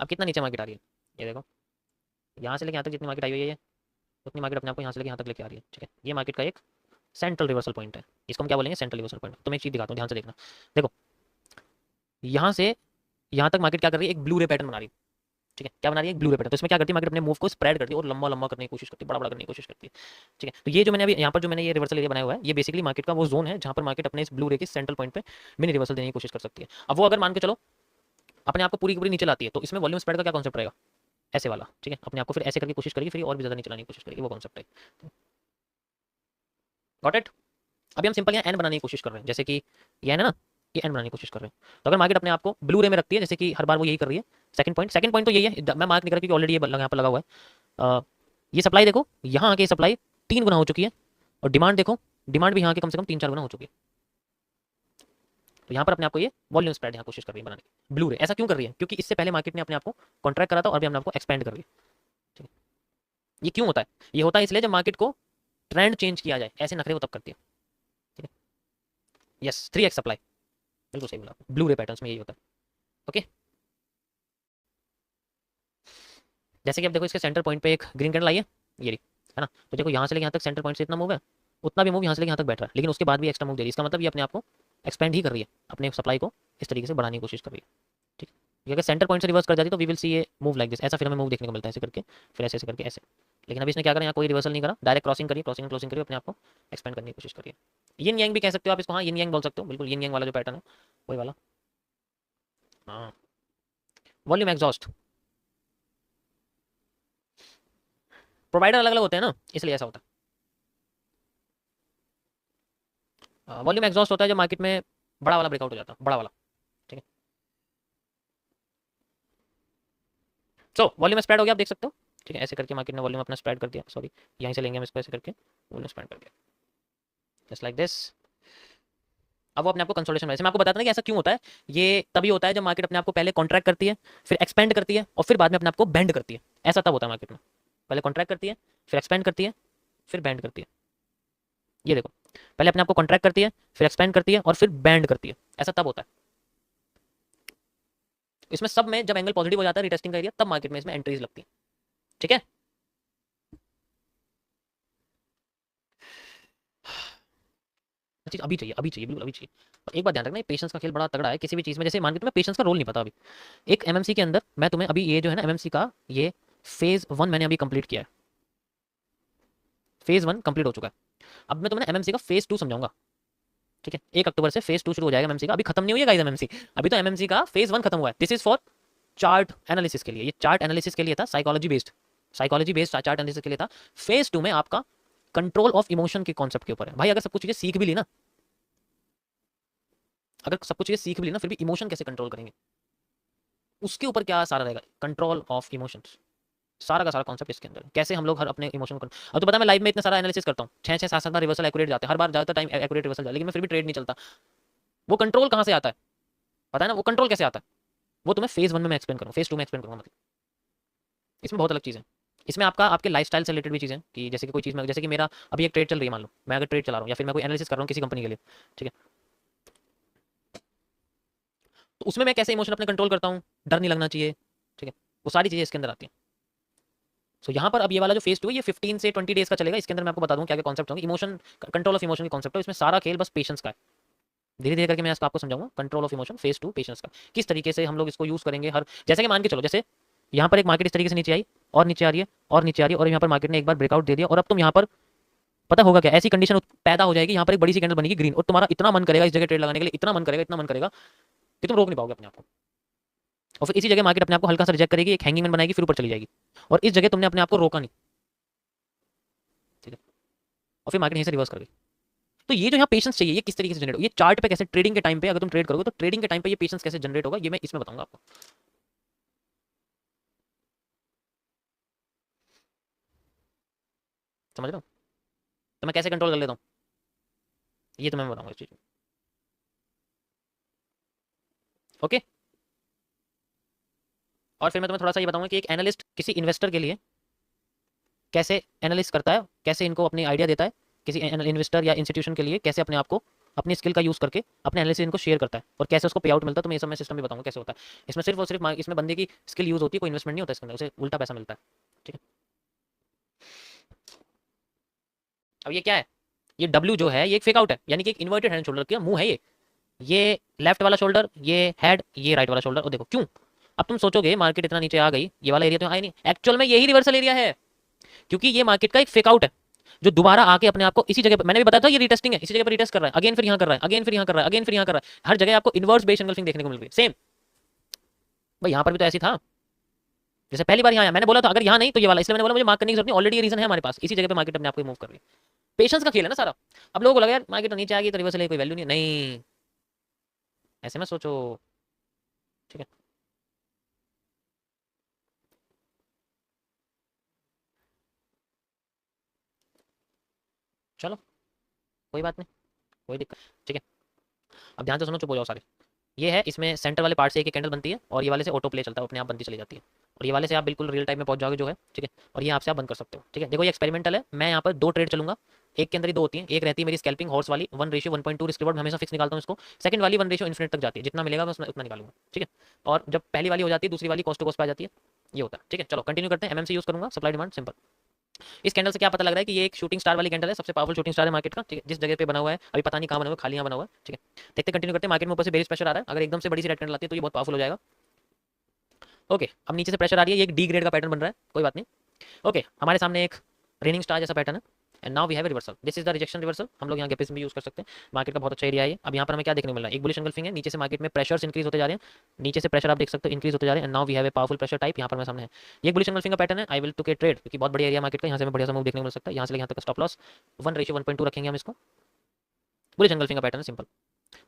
अब कितना नीचे मार्केट आ रही है, ये देखो, यहाँ से लेके यहाँ तक जितनी मार्केट आई हुई है उतनी मार्केट अपने आप को यहाँ से लेके यहाँ तक लेके आ रही है। ठीक है, ये मार्केट का एक सेंट्रल रिवर्सल पॉइंट है, इसको हम क्या बोलेंगे, सेंट्रल रिवर्सल पॉइंट। तो मैं एक चीज़ दिखाता हूँ, ध्यान से देखना। देखो, यहाँ से यहाँ तक मार्केट क्या कर रही है, एक ब्लू रे पैटर्न बना रही है। ठीक है, क्या बना रही है, एक ब्लू रे पैटर्न। तो इसमें क्या करती है मार्केट, अपने मूव को स्प्रेड करती है और लंबा लंबा करने की कोशिश करती है, बड़ा बड़ा करने की कोशिश करती है। ठीक है, तो ये जो मैंने अभी यहाँ पर जो मैंने ये रिवर्सल एरिया बनाया हुआ है, ये बेसिकली मार्केट का वो जोन है जहाँ पर मार्केट अपने इस ब्लू रे के सेंट्रल पॉइंट पे मिनी रिवर्सल देने की कोशिश कर सकती है। अब वो अगर मान के चलो अपने आप को पूरी की पूरी नीचे लाती है, तो इसमें वॉल्यूम स्प्रेड का क्या कॉन्सेप्ट रहेगा, ऐसे वाला। ठीक है, अपने आप को फिर ऐसे करके कोशिश करेगी, फिर और भी ज़्यादा नीचे लाने की कोशिश करेगी, वो कॉन्सेप्ट है। Got it. अभी हम सिंपल यहाँ एन बनाने की कोशिश कर रहे हैं, जैसे कि ये है ना, ये एन बनाने की कोशिश कर रहे हैं। तो अगर मार्केट अपने आप को ब्लू रे में रखती है, जैसे कि हर बार वो यही कर रही है, सेकंड पॉइंट तो यही है, मैं मार्क नहीं कर रहा क्योंकि ऑलरेडी ये यहाँ पर लगा हुआ है। ये सप्लाई देखो, यहाँ आके सप्लाई 3 गुना हो चुकी है, और डिमांड देखो, डिमांड भी यहाँ के कम से कम 3-4 गुना हो चुकी है। तो यहाँ पर अपने आप को ये वॉल्यूम स्प्रेड यहाँ कोशिश कर रही है बनाने की ब्लू रे। ऐसा क्यों कर रही है, क्योंकि इससे पहले मार्केट ने अपने आप को कॉन्ट्रैक्ट करा था और अभी अपने आप को एक्सपेंड कर रही है। ठीक है, ये क्यों होता है, ये होता है इसलिए जब मार्केट को ट्रेंड चेंज किया जाए, ऐसे नखरे वो तब करती है। ठीक है, यस, 3x सप्लाई, बिल्कुल सही बोला, ब्लू रे पैटर्न्स में यही होता है। ओके, जैसे कि अब देखो इसके सेंटर पॉइंट पे एक ग्रीन कैंडल आई है, ये रही, है ना। तो देखो यहाँ से लेके यहाँ तक सेंटर पॉइंट से इतना मूव है, उतना भी मूव यहाँ से लेके यहाँ तक बैठ रहा है, लेकिन उसके बाद भी एक्स्ट्रा मूव दे रही है। इसका मतलब ये अपने आप को एक्सपेंड ही कर रही है, अपने सप्लाई को इस तरीके से बढ़ाने की कोशिश कर रही है। ठीक है, ये अगर सेंटर पॉइंट से रिवर्स कर जाती तो वी विल सी ये मूव लाइक दिस, ऐसा फिर हमें मूव देखने को मिलता है, ऐसे करके, फिर ऐसे ऐसे करके ऐसे। लेकिन अभी इसने क्या करा, यहाँ कोई रिवर्सल नहीं करा, डायरेक्ट क्रॉसिंग करी, क्रॉसिंग क्लोजिंग करी, अपने आप को एक्सपेंड करने की कोशिश करिए। यिन यांग भी कह सकते हो आप इसको, हाँ यिन यांग बोल सकते हो, बिल्कुल यिन यांग वाला जो पैटर्न है वही वाला। हाँ, वॉल्यूम एग्जॉस्ट, प्रोवाइडर अलग अलग होते हैं ना, इसलिए ऐसा होता है। वॉल्यूम एग्जॉस्ट होता है जब मार्केट में बड़ा वाला ब्रेकआउट हो जाता है, बड़ा वाला। ठीक है, सो वॉल्यूम स्प्रेड हो गया, आप देख सकते हो। ठीक है, ऐसे करके मार्केट ने वॉल्यूम अपना स्प्रेड कर दिया, सॉरी यहीं से लेंगे हम इसको, ऐसे करके वॉल्यूम स्प्रेड कर दिया, जस्ट लाइक दिस। अब वो अपने आप को कंसोलिडेशन, वैसे मैं आपको बताता ना कि ऐसा क्यों होता है। ये तभी होता है जब मार्केट अपने आप को पहले कॉन्ट्रैक्ट करती है, फिर एक्सपेंड करती है, और फिर बाद में अपने आप को बेंड करती है। ऐसा तब होता है मार्केट में, पहले कॉन्ट्रैक्ट करती है, फिर एक्सपेंड करती है, फिर बैंड करती है। ये देखो, पहले अपने आप को कॉन्ट्रैक्ट करती है, फिर एक्सपेंड करती है, और फिर बैंड करती है। ऐसा तब होता है। इसमें सब में जब एंगल पॉजिटिव हो जाता है रिटेस्टिंग का एरिया, तब मार्केट में इसमें एंट्रीज लगती है। ठीक है, चीज अभी चाहिए, अभी चाहिए, बिल्कुल अभी चाहिए। और एक बात ध्यान रखना, ये पेशेंस का खेल बड़ा तगड़ा है किसी भी चीज में। जैसे मान के तुम्हें पेशेंस का रोल नहीं पता अभी, एक एमएमसी के अंदर मैं तुम्हें अभी ये जो है ना एमएमसी का ये फेज 1 मैंने अभी कंप्लीट किया है, फेज 1 कंप्लीट हो चुका है। अब मैं तुम्हें एमएमसी का फेज 2 समझाऊंगा। ठीक है, 1 अक्टूबर से फेज 2 शुरू हो जाएगा एमएमसी का, अभी खत्म नहीं हुई है गाइस एमएमसी, अभी तो एमएमसी का फेज 1 खत्म हुआ है। This is for chart analysis के लिए, ये चार्ट एनालिसिस के लिए था, साइकोलॉजी बेस्ड चार्ट एनालिसिस के लिए था। फेज 2 में आपका कंट्रोल ऑफ इमोशन के कॉन्सेप्ट के ऊपर है। भाई अगर सब कुछ चीजें सीख भी ली ना, अगर सब कुछ चीजें सीख भी ली ना, फिर भी इमोशन कैसे कंट्रोल करेंगे, उसके ऊपर क्या सारा रहेगा, कंट्रोल ऑफ इमोशंस। सारा का सारा कॉन्सेप्ट इसके अंदर है। कैसे हम लोग हर अपने इमोशन को, अब तो पता है मैं लाइव में इतना सारा एनालिसिस करता हूँ, 6-6 7-7 बार रिवर्सल एक्यूरेट जाते हैं, हर बार ज़्यादातर टाइम एक्यूरेट रिवर्सल जाता है, लेकिन मैं फिर भी ट्रेड नहीं चलता। वो कंट्रोल कहाँ से आता है, पता है ना, वो कंट्रोल कैसे आता है, वो तुम्हें फेज 1 में मैं एक्सप्लेन करूँ, फेज 2 में एक्सप्लेन करूँगा। मतलब इसमें बहुत अलग चीज़ है। इसमें आपका आपके लाइफस्टाइल से रिलेटेड भी चीज़ें, कि जैसे कि कोई चीज़ में, जैसे कि मेरा अभी एक ट्रेड चल रही है, मान लो मैं अगर ट्रेड चला रहा हूँ या फिर मैं कोई एनालिसिस कर रहा हूँ किसी कंपनी के लिए। ठीक है, तो उसमें मैं कैसे इमोशन अपने कंट्रोल करता हूँ, डर नहीं लगना चाहिए। ठीक है, वो सारी चीज़ें इसके अंदर आती हैं। सो यहाँ पर अब ये वाला जो फेज 2 है, ये 15 से 20 डेज का चलेगा। इसके अंदर मैं आपको बता दूँ क्या क्या कॉन्सेप्ट होंगे, इमोशन, कंट्रोल ऑफ इमोशन के कॉन्सेप्ट है। इसमें सारा खेल बस पेशेंस का है। धीरे धीरे करके मैं इसको आपको समझाऊंगा, control of emotion phase 2 patience का, किस तरीके से हम लोग इसको यूज करेंगे। हर जैसे कि मान के चलो, जैसे यहाँ पर एक मार्केट इस तरीके से नीचे आई, और नीचे आ रही है, और नीचे आ रही है, और यहाँ पर मार्केट ने एक बार ब्रेकआउट दे दिया, और अब तुम यहाँ पर पता होगा क्या, ऐसी कंडीशन पैदा हो जाएगी, यहाँ पर एक बड़ी सी कैंडल बनेगी ग्रीन, और तुम्हारा इतना मन करेगा इस जगह ट्रेड लगाने के लिए, इतना मन करेगा, इतना मन करेगा कि तुम रोक नहीं पाओगे अपने आप को। और फिर इसी जगह मार्केट अपने आप को हल्का सा रिजेक्ट करेगी, एक हैंगिंग मैन बनाएगी, फिर ऊपर चली जाएगी, और इस जगह तुमने अपने आप को रोका नहीं। ठीक है, और फिर मार्केट यहीं से रिवर्स कर गई। तो ये जो यहाँ पेशेंस चाहिए, ये किस तरीके से जनरेट हो, ये चार्ट पे कैसे, ट्रेडिंग के टाइम पे अगर तुम ट्रेड करोगे तो ट्रेडिंग के टाइम पे ये पेशेंस कैसे जनरेट होगा, ये मैं इसमें बताऊंगा आपको। समझ रहे हो, तो मैं कैसे कंट्रोल कर लेता हूँ, ये तो मैं बताऊंगा इस चीज में। ओके, और फिर मैं तुम्हें थोड़ा सा ये बताऊंगा कि एक एनालिस्ट किसी इन्वेस्टर के लिए कैसे एनालिस्ट करता है, कैसे इनको अपनी आइडिया देता है, किसी इन्वेस्टर या इंस्टीट्यूशन के लिए कैसे अपने आप को अपनी स्किल का यूज़ करके अपने एनालिसिस इनको शेयर करता है और कैसे उसको पे आउट मिलता है। तो मैं ये सब मैं सिस्टम भी बताऊंगा कैसे होता है। इसमें सिर्फ और सिर्फ इसमें बंदे की स्किल यूज़ होती है, कोई इन्वेस्टमेंट नहीं होता इसके अंदर, उसे उल्टा पैसा मिलता है। ठीक है, अब ये क्या है, ये डब्ल्यू जो है ये एक फेक आउट है, यानी कि एक इन्वर्टेड हेड शोल्डर का मुंह है ये लेफ्ट वाला शोल्डर, ये हेड, ये राइट वाला शोल्डर। और देखो क्यों, अब तुम सोचोगे मार्केट इतना नीचे आ गई, ये वाला एरिया तो आया नहीं, एक्चुअल में यही रिवर्सल एरिया है, क्योंकि ये मार्केट का एक फेक आउट है जो दोबारा आके अपने आप को इसी जगह पर, मैंने भी बताया था ये रीटेस्टिंग है, इसी जगह पर रीटेस्ट कर रहा है, अगेन फिर यहाँ कर रहा है, अगेन फिर यहाँ कर रहा है, अगेन फिर यहाँ कर रहा है, हर जगह आपको इन्वर्स बेस एंगल्फिंग देखने को मिल रही है सेम। भाई यहाँ पर भी तो ऐसी था, जैसे पहली बार यहाँ आया, मैंने बोला था अगर यहाँ नहीं तो ये वाला, इसलिए मैंने बोला मुझे मार्क करने की जरूरत नहीं, ऑलरेडी ये रीजन है हमारे पास, इसी जगह पे मार्केट अपने आप को मूव कर रही है। पेशेंस का खेल है ना सारा। अब लोगों को लगा यार मार्केट नीचे आ गई तो रिवर्सल है, कोई वैल्यू नहीं, नहीं ऐसे मत सोचो। ठीक है, चलो कोई बात नहीं, कोई दिक्कत। ठीक है, अब ध्यान से सुनो, चुप हो जाओ सारे। ये है, इसमें सेंटर वाले पार्ट से एक कैंडल बनती है और ये वाले से ऑटो प्ले चलता है, अपने आप बनती चली जाती है। और ये वाले से आप बिल्कुल रियल टाइम में पहुंच जाओगे जो है। ठीक है, और ये आपसे आप बंद कर सकते हो। ठीक है, देखो ये एक्सपेरिमेंटल है, मैं यहाँ पर 2 ट्रेड चलूंगा, एक के अंदर ही 2 होती है, एक रहती है मेरी स्कैल्पिंग हॉर्स वाली 1:1.2 रिस्क रिवॉर्ड, हमेशा फिक्स निकालता हूँ इसको। सेकंड वाली 1:इन्फिनिट तक जाती है, जितना मिलेगा मैं उतना निकालूंगा। ठीक है, और जब पहली वाली हो जाती है दूसरी वाली कॉस्ट टू कॉस्ट पे आ जाती है, ये होता है। ठीक है, चलो कंटिन्यू करते हैं। एमएमसी यूज करूंगा, सप्लाई डिमांड सिंपल। इस कैंडल से क्या पता लग रहा है कि ये एक शूटिंग स्टार वाली कैंडल है, सबसे पावरफुल शूटिंग स्टार है मार्केट का। ठीक है, जिस जगह पे बना हुआ है अभी पता नहीं कहाँ बना हुआ है, खाली यहाँ बना हुआ है। ठीक है, देखते कंटिन्यू करते हैं। मार्केट में ऊपर से बेरिश प्रेशर आ रहा है, अगर एकदम से बड़ी सी रेड कैंडल आती है तो ये बहुत पावरफुल हो जाएगा। ओके, अब नीचे से प्रेशर आ रही है, ये एक डी ग्रेड का पैटर्न बन रहा है, कोई बात नहीं। ओके, हमारे सामने एक रेनिंग स्टार जैसा पैटर्न है and now we have a reversal, this is the rejection reversal. हम लोग यहाँ गैपिस भी यूज कर सकते हैं, मार्केट का बहुत अच्छा एरिया है ये। अब यहाँ पर हमें क्या देखने को मिल रहा है, एक बुलिश एंगल्फिंग है, नीचे से मार्केट में प्रेशर्स इंक्रीज होते जा रहे हैं, नीचे से प्रेशर आप देख सकते हो इंक्रीज होते जा रहे हैं and now we have a powerful pressure type यहाँ पर मेरे सामने है। ये बुलिश एंगल्फिंग का पैटर्न है, आई विल टू के ट्रेड, क्योंकि बहुत बढ़िया एरिया मार्केट का, यहाँ से हमें बढ़िया सा मूव देखने को मिल सकता है। यहाँ से यहाँ तक स्टॉप लॉस 1:1.2 रखेंगे हम इसको, बुलिश एंगल्फिंग का पैटर्न है सिंपल।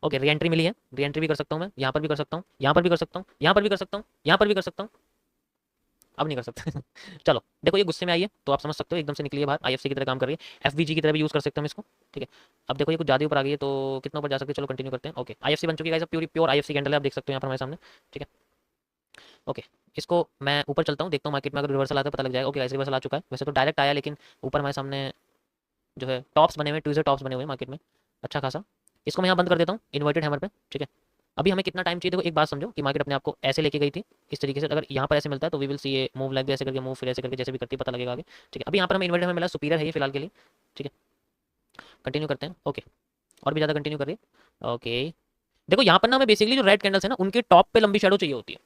ओके, री एंट्री मिली है, री एंट्री भी कर सकता हूँ मैं, यहाँ पर भी कर सकता हूँ, यहाँ पर भी कर सकता हूँ, यहाँ पर भी कर सकता हूँ, यहाँ पर भी कर सकता हूँ, अब नहीं कर सकते चलो देखो ये गुस्से में आई है तो आप समझ सकते हो, एकदम से निकली है बाहर, आईएफसी की तरह काम कर रही है, एफवीजी की तरह भी यूज कर सकते हैं हम इसको। ठीक है, अब देखो ये कुछ ज़्यादा ऊपर आ गई है, तो कितना ऊपर जा सकते हैं, चलो कंटिन्यू करते हैं। ओके, आईएफसी बन चुकी है, प्योर प्योर आईएफसी कैंडल है, आप देख सकते हो यहाँ पर हमारे सामने। ठीक है, ओके, इसको मैं ऊपर चलता हूँ, देखता हूँ मार्केट में अगर रिवर्सल आता है पता लग जाएगा। ओके, ऐसे रिवर्सल आ चुका है, वैसे तो डायरेक्ट आया, लेकिन ऊपर हमारे सामने जो है टॉप्स बने हुए, ट्यूजडे टॉप्स बने हुए हैं मार्केट में, अच्छा खासा। इसको मैं यहाँ बंद कर देता हूँ इन्वर्टेड हैमर पे। ठीक है, अभी हमें कितना टाइम चाहिए, देखो एक बात समझो कि मार्केट अपने आप को ऐसे लेके गई थी इस तरीके से, अगर यहाँ पर ऐसे मिलता है तो वी विल सी ये मूव लाइक ऐसे करके मूव, फिर ऐसे करके जैसे भी करती है पता लगेगा आगे। ठीक है, अभी यहाँ पर हमें इन्वर्टेड हमें मिला, सुपीरियर है ये फिलहाल के लिए। ठीक है, कंटिन्यू करते हैं। ओके, और भी ज़्यादा कंटिन्यू करिए। ओके, देखो यहाँ पर ना हमें बेसिकली जो रेड कैंडल्स है ना उनके टॉप पे लंबी शेडो चाहिए होती है,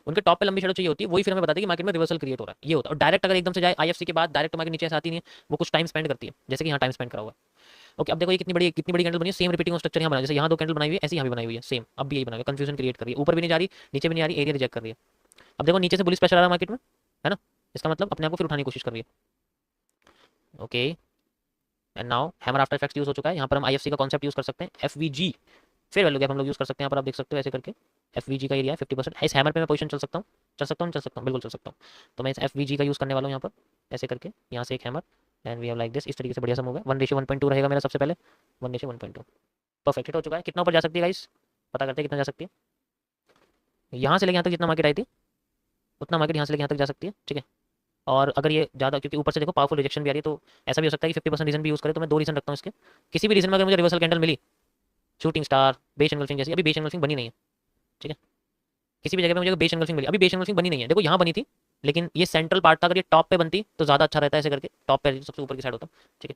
उनके टॉप पे लंबी शेडो चाहिए होती है, वही फिर हमें बताती है कि मार्केट में रिवर्सल क्रिएट हो रहा है, ये होता है। और डायरेक्ट अगर एकदम से जाए आईएफसी के बाद डायरेक्ट मार्केट नीचे से आती नहीं है, वो कुछ टाइम स्पेंड करती है, जैसे कि यहाँ टाइम स्पेंड करा हुआ है। ओके, अब देखो ये कितनी बड़ी कैंडल बनी है, सेम रिपीटिंग स्ट्रक्चर यहाँ बना है, जैसे यहाँ 2 कैंडल बनाई हुई है ऐसे यहाँ भी बनाई हुई है सेम, अब भी यही बना हुआ है, कंफ्यूजन क्रिएट कर रही है, ऊपर भी नहीं जा रही नीचे भी नहीं आ रही, एरिया रिजेक्ट कर रही है। अब देखो नीचे से बुलिश प्रेशर आ रहा है मार्केट में, है ना, इसका मतलब अपने आप को फिर उठाने की कोशिश कर रही है। Okay, and now hammer after effects use हो चुका है, यहाँ पर हम आईएफसी का कॉन्सेप्ट यूज कर सकते हैं, एफवीजी फिर वैल्यू गैप हम लोग यूज कर सकते हैं, यहाँ पर आप देख सकते हो ऐसे करके एफवीजी का एरिया है 50%, इस हैमर पे मैं पोजीशन चल सकता हूँ, चल सकता हूँ, चल सकता हूँ, बिल्कुल चल सकता हूँ। तो मैं इस एफवीजी का यूज करने वाला हूँ यहाँ पर ऐसे करके, यहाँ से एक hammer and we have like this, इस तरीके से बढ़िया सा मूव है। 1:1.2 रहेगा मेरा सबसे पहले, 1:1.2 परफेक्ट हिट हो चुका है। कितना ऊपर जा सकती है गाइस, पता करते हैं कितना जा सकती है, यहाँ से लेके यहाँ तक जितना मार्केट आई थी उतना मार्केट यहाँ से लेके यहाँ तक जा सकती है। ठीक है, और अगर ये ज़्यादा, क्योंकि ऊपर से देखो पावरफुल रिजेक्शन भी आ रही है, तो ऐसा भी हो सकता है कि 50% रीजन भी यूज़ करें, तो मैं 2 रीजन रखता हूँ इसके। किसी भी रीजन में अगर मुझे रिवर्सल कैंडल मिली, शूटिंग स्टार, बेस एंगल्फिंग जैसी, अभी बेस एंगल्फिंग बनी नहीं है। ठीक है, किसी भी जगह पे मुझे बेस एंगल्फिंग मिली, अभी बेस एंगल्फिंग बनी नहीं है, देखो यहाँ बनी थी लेकिन ये सेंट्रल पार्ट था, अगर ये टॉप पे बनती तो ज़्यादा अच्छा रहता है, ऐसे करके टॉप पे सबसे ऊपर की साइड होता। ठीक है,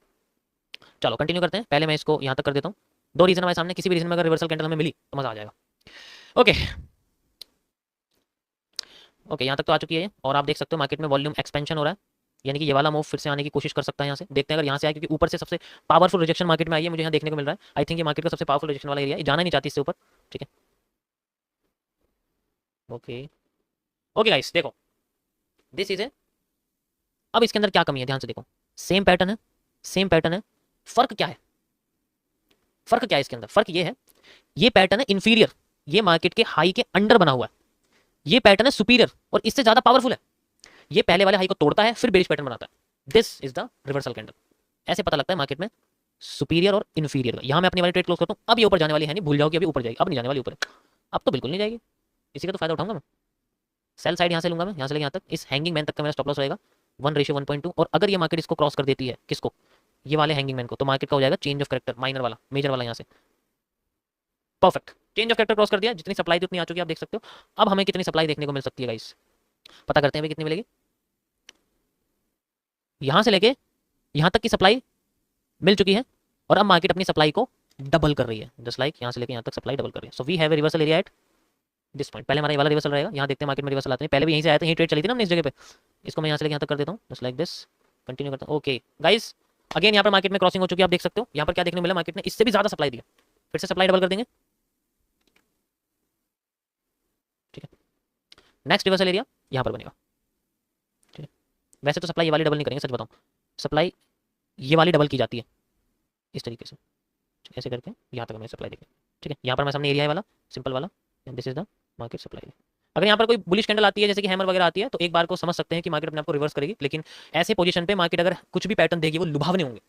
चलो कंटिन्यू करते हैं, पहले मैं इसको यहाँ तक कर देता हूँ। 2 रीजन हमारे सामने, किसी भी रीजन में अगर रिवर्सल कैंडल हमें मिली तो मज़ा आ जाएगा। ओके ओके, यहाँ तक तो आ चुकी है ये, और आप देख सकते हो मार्केट में वॉल्यूम एक्सपेंशन हो रहा है, यानी कि ये वाला मूव फिर से आने की कोशिश कर सकता है यहाँ से, देखते हैं अगर यहाँ से आए, क्योंकि ऊपर से सबसे पावरफुल रिजेक्शन मार्केट में आई है, मुझे यहाँ देखने को मिल रहा है। आई थिंक ये मार्केट का सबसे पावरफुल रिजेक्शन वाला एरिया है, जाना नहीं चाहती इससे ऊपर। ठीक है, ओके ओके गाइस देखो दिस इज ए, अब इसके अंदर क्या कमी है ध्यान से देखो, सेम पैटर्न है, सेम पैटर्न है, फर्क क्या है, फर्क क्या है इसके अंदर, फर्क ये है, ये पैटर्न है इन्फीरियर, ये मार्केट के हाई के अंडर बना हुआ है, ये पैटर्न है सुपीरियर और इससे ज्यादा पावरफुल है, ये पहले वाले हाई को तोड़ता है फिर बेरिश पैटर्न बनाता है, this is the reversal candle. ऐसे पता लगता है मार्केट में सुपीरियर और इन्फीरियर का। यहाँ मैं अपनी वाली ट्रेड क्लोज करता हूँ, अब ये ऊपर जाने वाली है नहीं, भूल जाओ कि अभी ऊपर जाएगी, अब नहीं जाने वाली ऊपर, अब तो बिल्कुल नहीं जाएगी, इसी का तो फायदा उठाऊंगा मैं। सेल साइड यहाँ से लूंगा मैं, यहाँ से लेके यहाँ तक, इस हैंगिंग मैन तक का मेरा स्टॉप लॉस रहेगा 1:1.2, और अगर ये मार्केट इसको क्रॉस कर देती है, किसको, ये वाले हैंगिंग मैन को, तो मार्केट का हो जाएगा चेंज ऑफ करेक्टर, माइनर वाला, मेजर वाला यहाँ से perfect, change of character cross कर दिया, जितनी सप्लाई थी उतनी आ चुकी है, आप देख सकते हो। अब हमें कितनी सप्लाई देखने को मिल सकती है गाइस, पता करते हैं भाई कितनी मिलेगी। यहां से लेके यहां तक की सप्लाई मिल चुकी है, और अब मार्केट अपनी सप्लाई को डबल कर रही है, जस्ट लाइक यहां से लेके यहां तक सप्लाई डबल कर रही है। So we have a reversal area at this point. पहले हमारा ये वाला रिवर्सल रहेगा, यहाँ देखते हैं मार्केट में रिवर्सल आते हैं, पहले भी यहीं से आया था, यहीं ट्रेड चली थी ना हमने इस जगह पे। इसको मैं यहाँ से लेके यहाँ तक कर देता हूँ, जस्ट लाइक दिस, कंटिन्यू करता हूँ। ओके गाइस, अगेन यहाँ पर मार्केट में क्रॉसिंग हो चुकी है, आप देख सकते हो यहाँ पर क्या देखने को मिला, मार्केट ने इससे भी ज्यादा सप्लाई दिया, फिर से सप्लाई डबल कर देंगे। ठीक है, नेक्स्ट रिवर्सल एरिया यहाँ पर बनेगा। ठीक है, वैसे तो सप्लाई ये वाली डबल नहीं करेंगे, सच बताऊँ, सप्लाई ये वाली डबल की जाती है इस तरीके से, ऐसे करके यहाँ तक हमें सप्लाई देंगे। ठीक है, यहाँ पर हमारे सामने एरिया है वाला, सिंपल वाला, this is the market supply. अगर यहाँ पर कोई बुलिश कैंडल आती है, जैसे कि हैमर वगैरह आती है, तो एक बार को समझ सकते हैं कि मार्केट अपने आप को रिवर्स करेगी, लेकिन ऐसे पोजीशन पे मार्केट अगर कुछ भी पैटर्न देगी वो लुभावने होंगे,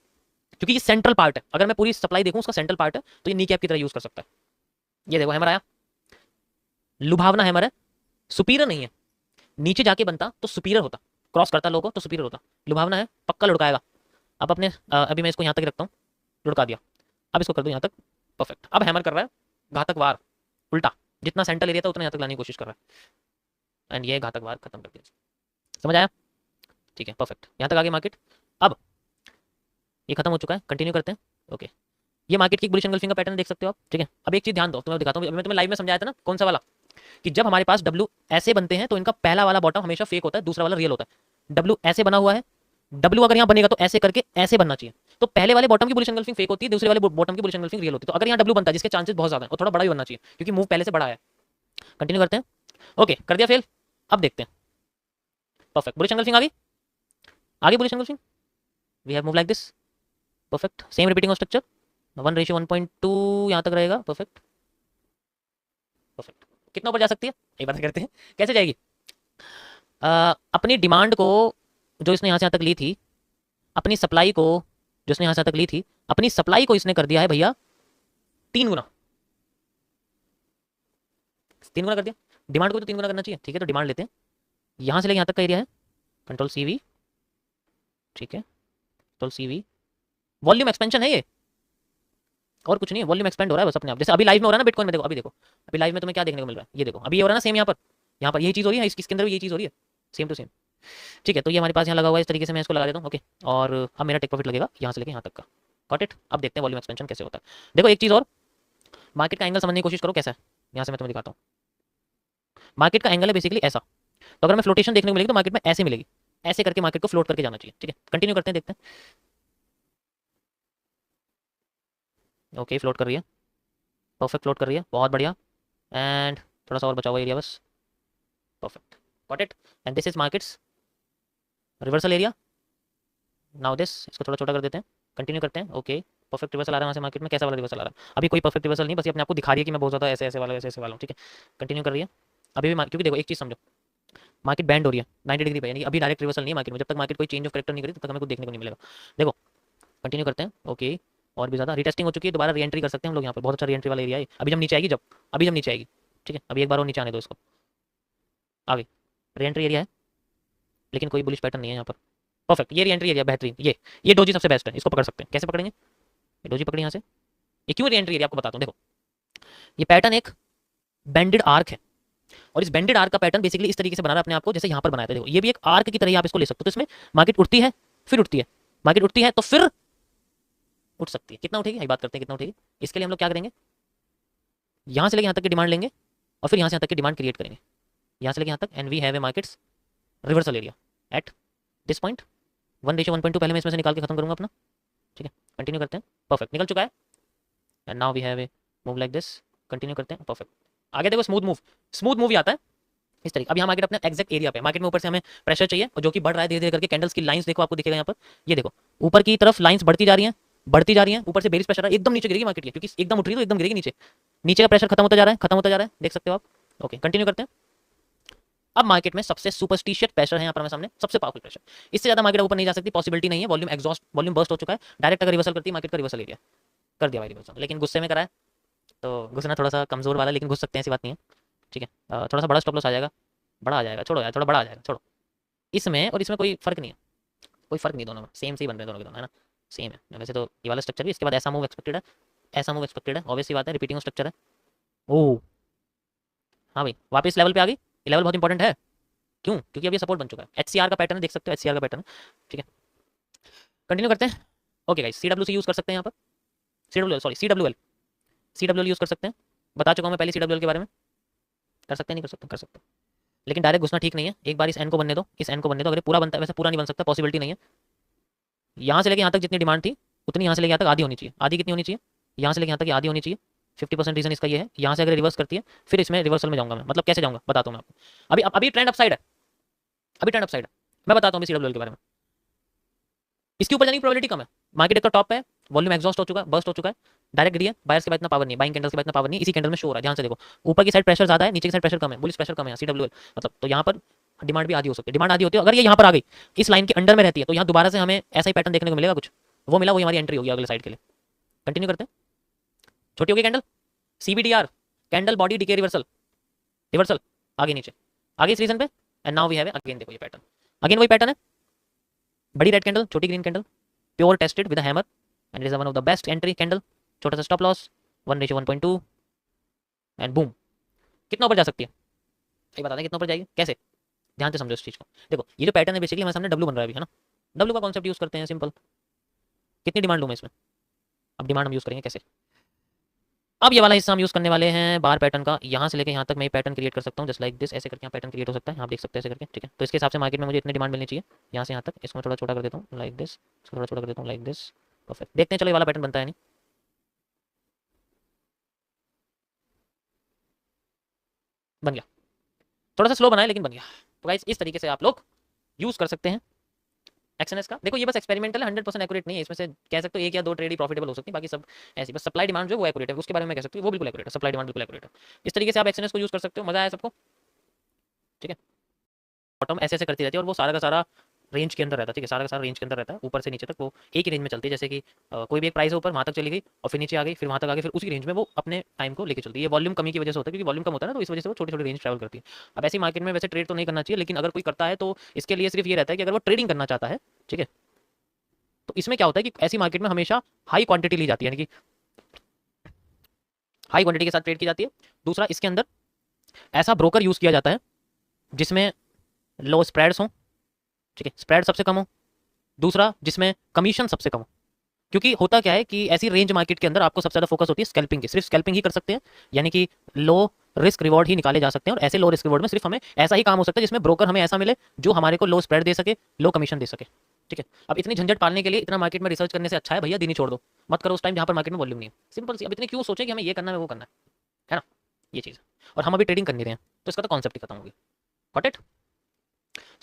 क्योंकि ये सेंट्रल पार्ट है। अगर मैं पूरी सप्लाई देखूँ उसका सेंट्रल पार्ट है, तो ये नी कैप की तरह यूज कर सकता है। ये देखो हैमर आया, लुभावना हैमर है, सुपीरियर नहीं है, नीचे जाके बनता तो सुपीरियर होता, क्रॉस करता लोगों तो सुपीरियर होता, लुभावना है, पक्का लुढ़काएगा। अब अपने अभी मैं इसको यहाँ तक रखता हूँ, लुढ़का दिया, अब इसको कर दूँ यहाँ तक, परफेक्ट। अब हैमर कर रहा है घातक वार उल्टा, जितना सेंट्रल एरिया था उतना यहाँ तक लाने की कोशिश कर रहा है, एंड ये घातक वार खत्म कर दिया। समझ आया? ठीक है, परफेक्ट, यहाँ तक आगे मार्केट। अब ये खत्म हो चुका है, कंटिन्यू करते हैं। ओके, ये मार्केट की बुलिश एंगल्फिंग का पैटर्न देख सकते हो आप। ठीक है, अब एक चीज ध्यान दो, तुम्हें दिखाता हूँ, मैं तुम्हें लाइव में समझाया था ना, कौन सा वाला, कि जब हमारे पास डब्ल्यू ऐसे बनते हैं तो इनका पहला वाला बॉटम हमेशा फेक होता है, दूसरा वाला रियल होता है। डब्ल्यू ऐसे बना हुआ है, डब्ल्यू अगर यहाँ बनेगा तो ऐसे करके ऐसे बनना चाहिए, तो पहले वाले बॉटम की बुलिश एंगल्फिंग फेक होती है, दूसरे वाले बॉटम की बुलिश एंगल्फिंग रियल होती है। तो अगर यहाँ डब्ल्यू बनता है, जिसके चांसेस बहुत ज्यादा है, और थोड़ा बड़ा ही बनना चाहिए क्योंकि मूव पहले से बड़ा है। कंटिन्यू करते हैं। ओके, कर दिया फेल, अब देखते हैं। परफेक्ट, बुलिश एंगल्फिंग आ गई, आगे bullish engulfing, we have move like this, perfect, same repeating of structure, 1:1.2 यहाँ तक रहेगा, परफेक्ट परफेक्ट। कितना ऊपर जा सकती है एक बात करते हैं, कैसे जाएगी। अपनी डिमांड को जो इसने यहाँ से यहाँ तक ली थी, अपनी सप्लाई को जो इसने यहाँ से यहाँ तक ली थी, अपनी सप्लाई को इसने कर दिया है भैया 3 गुना, 3 गुना कर दिया। डिमांड को तो 3 गुना करना चाहिए। ठीक है, तो डिमांड लेते हैं, यहाँ से लेके यहाँ तक का एरिया है, कंट्रोल CV, ठीक है, कंट्रोल CV, वॉल्यूम एक्सपेंशन है ये, और कुछ नहीं है, वॉल्यूम एक्सपेंड हो रहा है बस अपने आप, जैसे अभी लाइव में हो रहा है ना बिटकॉइन में। देखो अभी, देखो अभी लाइव में तुम्हें क्या देखने को मिल रहा है, ये देखो अभी ये हो रहा है ना सेम, यहाँ पर यही चीज़ हो रही है, इसके अंदर भी यही चीज़ हो रही है, सेम टू सेम। ठीक है, तो ये हमारे पास यहाँ लगा हुआ है, इस तरीके से मैं इसको लगा देता हूँ। ओके, और अब मेरा टेक प्रॉफिट लगेगा यहाँ से लेके यहाँ तक का, गॉट इट। अब देखते हैं वॉल्यूम एक्सपेंशन कैसे होता है। देखो एक चीज़ और, मार्केट का एंगल समझने की कोशिश करो कैसा है, यहाँ से मैं तुम्हें दिखाता हूँ। मार्केट का एंगल है बेसिकली ऐसा, तो अगर हमें फ्लोटेशन देखने को मिलेगी तो मार्केट में ऐसे मिलेगी, ऐसे करके मार्केट को फ्लोट करके जाना चाहिए। ठीक है, कंटिन्यू करते हैं, देखते हैं। ओके, फ्लोट कर रही है, परफेक्ट, फ्लोट कर रही है, बहुत बढ़िया, एंड थोड़ा सा और बचा हुआ एरिया बस, perfect, got it. And this is markets reversal area. Now this, इसको थोड़ा छोटा कर देते हैं, कंटिन्यू करते हैं। ओके, परफेक्ट रिवर्सल आ रहा है वहाँ से मार्केट में, कैसा वाला रिवर्सल आ रहा है, अभी कोई परफेक्ट रिवर्सल नहीं, बस ये अपने आपको दिखा रही है कि मैं बहुत ज़्यादा ऐसे ऐसे वाला, ऐसे ऐसे वाला हूँ। ठीक है, कंटिन्यू कर रही है अभी भी, क्योंकि देखो एक चीज़ समझो, मार्केट बैंड हो रही है 90 डिग्री पे, यानी अभी डायरेक्ट रिवर्सल नहीं है मार्केट में, जब तक मार्केट कोई चेंज ऑफ कैरेक्टर नहीं करी तब तक हमें कुछ देखने को नहीं मिलेगा। देखो कंटिन्यू करते हैं। ओके, और भी ज़्यादा रीटेस्टिंग हो चुकी है, दोबारा री एंट्री कर सकते हैं हम लोग यहाँ पर, बहुत अच्छा री एंट्री वाला एरिया है अभी, जब नीचे आएगी, जब अभी जब नीचे आएगी। ठीक है, अभी एक बार और नीचे आने दो इसको, आ गई, री एंट्री एरिया है, लेकिन कोई बुलिश पैटर्न नहीं है यहाँ पर। परफेक्ट, ये री एंट्री एरिया बेहतरीन, ये डोजी सबसे बेस्ट है, इसको पकड़ सकते हैं। कैसे पकड़ेंगे, ये डोजी पकड़ी यहाँ से, ये क्यों री एंट्री एरिया आपको बताता हूँ। देखो ये पैटर्न एक बेंडेड आर्क है, और इस बेंडेड आर्क का पैटर्न बेसिकली इस तरीके से बना रहा है अपने आप को, जैसे यहाँ पर बनाया था। देखो ये भी एक आर्क की तरह आप इसको ले सकते हो, तो इसमें मार्केट उठती है फिर उठती है, मार्केट उठती है तो फिर उठ सकती है। कितना उठेगी, यही बात करते हैं कितना उठेगी। इसके लिए हम लोग क्या करेंगे, यहाँ से लेके यहाँ तक की डिमांड लेंगे, और फिर यहाँ से यहाँ तक की डिमांड क्रिएट करेंगे, यहाँ से लेके यहाँ तक, and we have a markets reversal area at this point. 1:1.2 पहले मैं इसमें से निकाल के खत्म करूंगा अपना। ठीक है, कंटिन्यू करते हैं, परफेक्ट, निकल चुका है, and now we have a move like this, continue करते हैं, परफेक्ट। आगे देखो स्मूथ मूव आता है इस तरीके। अब यहाँ मार्केट अपने एग्जैक्ट एरिया पे, मार्केट में ऊपर से हमें प्रेशर चाहिए, और जो कि बढ़ रहा है धीरे धीरे करके, कैंडल्स की लाइंस देखो, आपको दिखेगा यहाँ पर, ये देखो ऊपर की तरफ लाइंस बढ़ती जा रही हैं, बढ़ती जा रही हैं, ऊपर से बेरिश प्रेशर एकदम नीचे गिरेगी मार्केट की, क्योंकि एकदम उठ रही है तो एकदम गिरेगी नीचे, नीचे का प्रेशर खत्म होता जा रहा है, खत्म होता जा रहा है, देख सकते हो आप। ओके, कंटिन्यू करते हैं। अब मार्केट में सबसे सुपरस्टिशियस प्रेशर है यहाँ पर हमारे सामने, सबसे पावरफुल प्रेशर, इससे ज्यादा मार्केट ऊपर नहीं जा सकती, पॉसिबिलिटी नहीं है। वॉल्यूम एग्जॉस्ट, वॉल्यूम बर्स्ट हो चुका है, डायरेक्ट अगर रिवर्सल करती है मार्केट का, रिवर्सल एरिया कर दिया भाई रिवर्सल, लेकिन गुस्से में करा है, तो घुसना थोड़ा सा कमजोर वाला, लेकिन घुस सकते हैं, ऐसी बात नहीं है। ठीक है, थोड़ा सा बड़ा स्टॉप लॉस आ जाएगा, बड़ा आ जाएगा, छोड़ो यार, थोड़ा बड़ा आ जाएगा, छोड़ो। इसमें और इसमें कोई फर्क नहीं है, कोई फर्क नहीं, दोनों में सेम से ही बन रहे हैं, दोनों के दोनों, है ना, सेम है। वैसे तो ये वाला स्ट्रक्चर भी, इसके बाद ऐसा मूव एक्सपेक्टेड है, ऐसा मूव एक्सपेक्टेड है, ऑब्वियस सी बात है, रिपीटिंग स्ट्रक्चर है। ओह, हाँ भाई वापस लेवल पे आ गई। ये लेवल बहुत इंपॉर्टेंट है। क्यों? क्योंकि अब ये सपोर्ट बन चुका है। एचसीआर का पैटर्न देख सकते हो, एचसीआर का पैटर्न। ठीक है, कंटिन्यू करते हैं। ओके गाइस, सीडब्ल्यूसी यूज कर सकते हैं यहाँ पर। सीडब्ल्यू सॉरी सीडब्ल्यूएल, सीडब्ल्यूएल यूज कर सकते हैं। बता चुका हूँ मैं पहले सीडब्ल्यूएल के बारे में। कर सकते हैं, नहीं कर सकते? कर सकते हैं, लेकिन डायरेक्ट घुसना ठीक नहीं है। एक बार इस एन को बनने दो, इस एन को बनने दो। अगर ये पूरा बनता है, वैसे पूरा नहीं बन सकता, पॉसिबिलिटी नहीं है। यहाँ से लेके यहाँ तक जितनी डिमांड थी उतनी यहाँ से लेके यहाँ तक आधी होनी चाहिए। आधी कितनी होनी चाहिए? यहाँ से लेके यहाँ तक ये आधी होनी चाहिए। 50% रीजन इसका ये है। यहाँ से अगर रिवर्स करती है फिर इसमें रिवर्सल में जाऊंगा मैं। मतलब कैसे जाऊंगा बताता हूँ मैं आपको। अभी अभी ट्रेंड अपसाइड है, अभी ट्रेंड अपसाइड है। मैं बताता हूँ अभी सीडब्ल्यूएल के बारे में। इसके ऊपर जाने की प्रोबेबिलिटी कम है। मार्केट एक तो टॉप पे है, वॉल्यूम एग्जॉस्ट हो चुका है, बर्स्ट हो चुका है, डायरेक्ट गिरी है। बायर्स के बाद इतना पावर नहीं, बाइंग कैंडल्स के बाद इतना पावर नहीं। इसी कैंडल में शो हो रहा है, ध्यान से देखो। ऊपर की साइड प्रेशर ज्यादा है, नीचे की साइड प्रेशर कम है। बुलिश प्रेशर कम है सीडब्ल्यूएल मतलब। तो यहाँ पर डिमांड भी आधी हो सकती है। डिमांड आधी होती है अगर ये यहाँ पर आ गई, इस लाइन के अंडर में रहती है, तो यहाँ दोबारा से हमें ऐसा ही पैटर्न देखने को मिलेगा कुछ। वो मिला, वही हमारी एंट्री होगी अगले साइड के लिए। कंटिन्यू करते हैं। छोटी होगी कैंडल, सीबीडीआर कैंडल बॉडी डीके रिवर्सल, रिवर्सल आगे नीचे, आगे इस रीजन पे। And now we have again, देखो ये पैटर्न, अगेन वही पैटर्न है। बड़ी रेड कैंडल, छोटी green candle, pure tested with hammer and it is one of the best entry candle. छोटा सा स्टॉप लॉस 1:1.2 एंड बूम। कितना ऊपर जा सकती है ये बता दें, कितना ऊपर जाएगी कैसे? ध्यान से समझो इस चीज को। देखो ये जो पैटर्न है बेसिकली हमारे सामने डब्ल्यू बन रहा है अभी, है ना। डब्ल्यू का कॉन्सेप्ट यूज करते हैं सिंपल। कितनी डिमांड लूँ मैं इसमें? अब डिमांड हम यूज करेंगे कैसे? अब ये वाला हिस्सा हम यूज करने वाले हैं बार पैटर्न का। यहाँ से लेके यहाँ तक मैं पैटर्न क्रिएट कर सकता हूँ जस्ट लाइक दिस। ऐसे करके यहाँ पैटर्न क्रिएट हो सकता है, आप देख सकते हैं ऐसे करके। ठीक है, तो इसके हिसाब से मार्केट में मुझे इतनी डिमांड मिलनी चाहिए यहाँ से यहाँ तक। इसको मैं थोड़ा छोटा कर देता हूँ लाइक दिस, इसको थोड़ा छोटा कर देता हूँ लाइक दिस। परफेक्ट, देखते हैं चलो ये वाला पैटर्न बनता है नहीं। बन गया, थोड़ा सा स्लो बनाए लेकिन बन गया। तो गाइस इस तरीके से आप लोग यूज कर सकते हैं एक्सएनएस का। देखो ये बस एक्सपेरिमेंटल है, 100% एक्यूरेट नहीं है। इसमें से कह सकते हो एक या दो ट्रेड ही प्रॉफिटेबल हो सकती है, बाकी सब ऐसी। बस सप्लाई डिमांड जो है वो एक्यूरेट है, उसके बारे में कह सकते हो वो बिल्कुल एक्यूरेट है। सप्लाई डिमांड बिल्कुल एक्यूरेट है। इस तरीके से आप एक्सएनएस को यूज कर सकते हो। मजा आया सबको? ठीक है, बॉटम ऐसे ऐसे करती रहती है और वो सारा का सारा रेंज के अंदर रहता है। ठीक है, सारा का सारा रेंज के अंदर रहता है, ऊपर से नीचे तक वो एक ही रेंज में चलती है। जैसे कि कोई भी एक प्राइस है ऊपर, वहाँ तक चली गई और फिर नीचे आ गई, फिर वहाँ तक आ गई, फिर उसी रेंज में वो अपने टाइम को लेके चलती है। ये वॉल्यूम कमी की वजह से होता है, क्योंकि वॉल्यूम कम होता है ना, तो इस वजह से वो छोटी छोटी रेंज ट्रैवल करती है। अब ऐसी मार्केट में वैसे ट्रेड तो नहीं करना चाहिए, लेकिन अगर कोई करता है तो इसके लिए सिर्फ ये रहता है कि अगर वो ट्रेडिंग करना चाहता है, ठीक है, तो इसमें क्या होता है कि ऐसी मार्केट में हमेशा हाई क्वांटिटी ली जाती है, यानी कि हाई क्वांटिटी के साथ ट्रेड की जाती है। दूसरा, इसके अंदर ऐसा ब्रोकर यूज किया जाता है जिसमें लो स्प्रेड्स हो, ठीक है, स्प्रेड सबसे कम हो। दूसरा, जिसमें कमीशन सबसे कम हो। क्योंकि होता क्या है कि ऐसी रेंज मार्केट के अंदर आपको सबसे ज्यादा फोकस होती है स्कैल्पिंग की। सिर्फ स्कैल्पिंग ही कर सकते हैं, यानी कि लो रिस्क रिवॉर्ड ही निकाले जा सकते हैं। और ऐसे लो रिस्क रिवॉर्ड में सिर्फ हमें ऐसा ही काम हो सकता है जिसमें ब्रोकर हमें ऐसा मिले जो हमारे को लो स्प्रेड दे सके, लो कमीशन दे सके। ठीक है, अब इतनी झंझट पालने के लिए इतना मार्केट में रिसर्च करने से अच्छा है भैया दिन ही छोड़ दो, मत करो उस टाइम जहां पर मार्केट में वॉल्यूम नहीं है। सिंपल सी। अब इतने क्यों सोचे कि हमें ये करना है वो करना है ना, ये चीज़। और हम अभी ट्रेडिंग कर नहीं रहे हैं, तो इसका तो कॉन्सेप्ट ही खत्म होगी। Got it?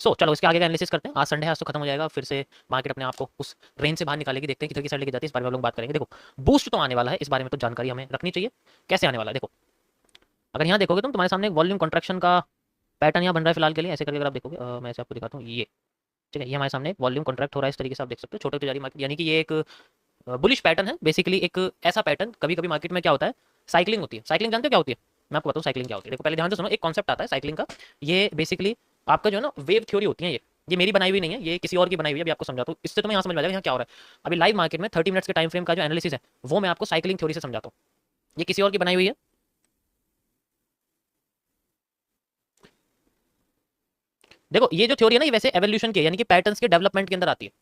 सो चलो इसके आगे का एनालिसिस करते हैं। आज संडे है, आज तो खत्म हो जाएगा, फिर से मार्केट अपने आप को उस रेंज से बाहर निकालेगी। देखते हैं किधर की साइड लेके जाती है, इस बारे में हम लोग बात करेंगे। देखो बूस्ट तो आने वाला है, इस बारे में तो जानकारी हमें रखनी चाहिए। कैसे आने वाला है देखो, अगर यहाँ देखोगे तुम, तुम्हारे सामने एक वॉल्यूम कॉन्ट्रैक्शन का पैटर्न यहाँ बन रहा है फिलहाल के लिए। ऐसे करके अगर आप देखोगे, मैं ऐसे आपको दिखाता हूँ, ये ठीक है, ये हमारे सामने एक वॉल्यूम कॉन्ट्रैक्ट हो रहा है। इस तरीके से आप देख सकते हो, छोटे पुजारी मार्केट, यानी कि ये एक बुलिश पैटर्न है बेसिकली। एक ऐसा पैटर्न, कभी कभी मार्केट में क्या होता है, साइकिलिंग होती है। साइकिलिंग जानते हो क्या होती है? मैं आपको बताऊँ साइकिलिंग क्या होती है। देखो पहले ध्यान से सुनो, एक कॉन्सेप्ट आता है साइकिलिंग का। ये बेसिकली आपका जो है ना वेव थ्योरी होती है। ये मेरी बनाई हुई नहीं है, ये किसी और की बनाई हुई है। अभी आपको समझाता हूँ, इससे तुम्हें यहाँ समझ में आ जाएगा यहाँ क्या हो रहा है। अभी लाइव मार्केट में 30 मिनट्स के टाइम फ्रेम का जो एनालिसिस है वो मैं आपको साइकिलिंग थ्योरी से समझाता हूँ। ये किसी और की बनाई हुई है। देखो ये जो थ्योरी है ना, ये वैसे एवोल्यूशन की है, यानी कि पैटर्न्स के डेवलपमेंट के अंदर आती है।